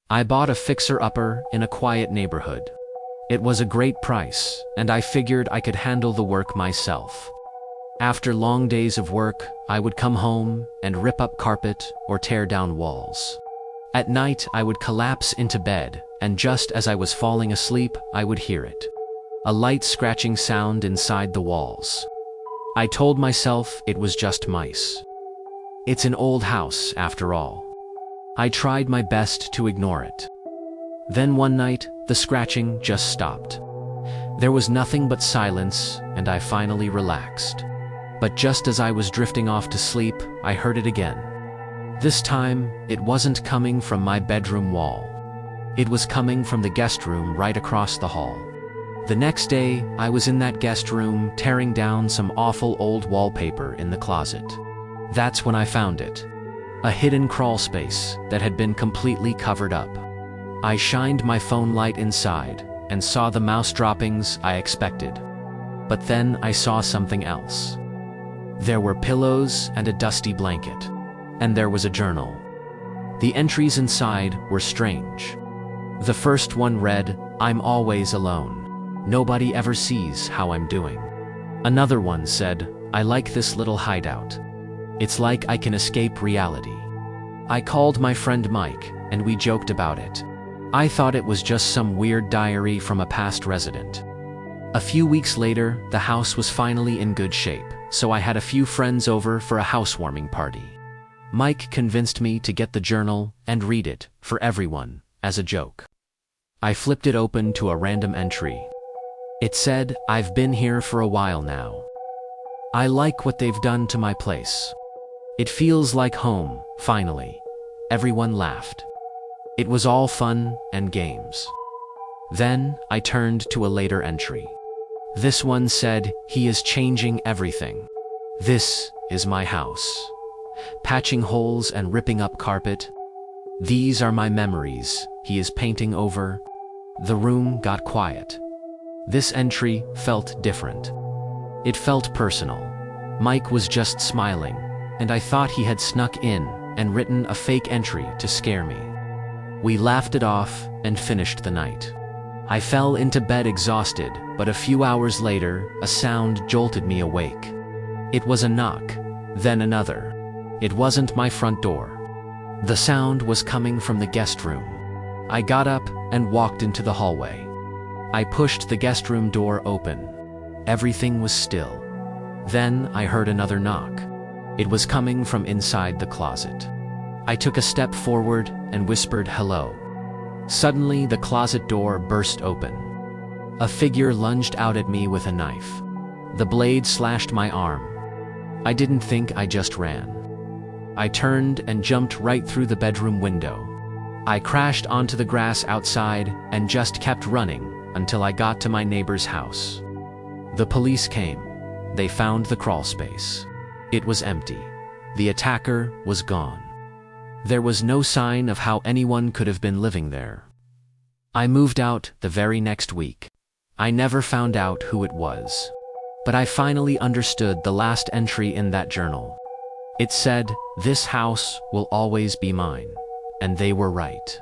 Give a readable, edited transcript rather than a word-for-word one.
I bought a fixer-upper in a quiet neighborhood. It was a great price, and I figured I could handle the work myself. After long days of work, I would come home and rip up carpet or tear down walls. At night, I would collapse into bed, and just as I was falling asleep, I would hear it. A light scratching sound inside the walls. I told myself it was just mice. It's an old house, after all. I tried my best to ignore it. Then one night, the scratching just stopped. There was nothing but silence, and I finally relaxed. But just as I was drifting off to sleep, I heard it again. This time, it wasn't coming from my bedroom wall. It was coming from the guest room right across the hall. The next day, I was in that guest room tearing down some awful old wallpaper in the closet. That's when I found it. A hidden crawl space that had been completely covered up. I shined my phone light inside and saw the mouse droppings I expected. But then I saw something else. There were pillows and a dusty blanket. And there was a journal. The entries inside were strange. The first one read, "I'm always alone. Nobody ever sees how I'm doing." Another one said, "I like this little hideout. It's like I can escape reality." I called my friend Mike, and we joked about it. I thought it was just some weird diary from a past resident. A few weeks later, the house was finally in good shape, so I had a few friends over for a housewarming party. Mike convinced me to get the journal and read it, for everyone, as a joke. I flipped it open to a random entry. It said, "I've been here for a while now. I like what they've done to my place. It feels like home, finally." Everyone laughed. It was all fun and games. Then I turned to a later entry. This one said, "He is changing everything. This is my house. Patching holes and ripping up carpet. These are my memories he is painting over." The room got quiet. This entry felt different. It felt personal. Mike was just smiling, and I thought he had snuck in and written a fake entry to scare me. We laughed it off and finished the night. I fell into bed exhausted, but a few hours later, a sound jolted me awake. It was a knock, then another. It wasn't my front door. The sound was coming from the guest room. I got up and walked into the hallway. I pushed the guest room door open. Everything was still. Then I heard another knock. It was coming from inside the closet. I took a step forward and whispered hello. Suddenly, the closet door burst open. A figure lunged out at me with a knife. The blade slashed my arm. I didn't think, I just ran. I turned and jumped right through the bedroom window. I crashed onto the grass outside and just kept running until I got to my neighbor's house. The police came. They found the crawl space. It was empty. The attacker was gone. There was no sign of how anyone could have been living there. I moved out the very next week. I never found out who it was. But I finally understood the last entry in that journal. It said, "This house will always be mine." And they were right.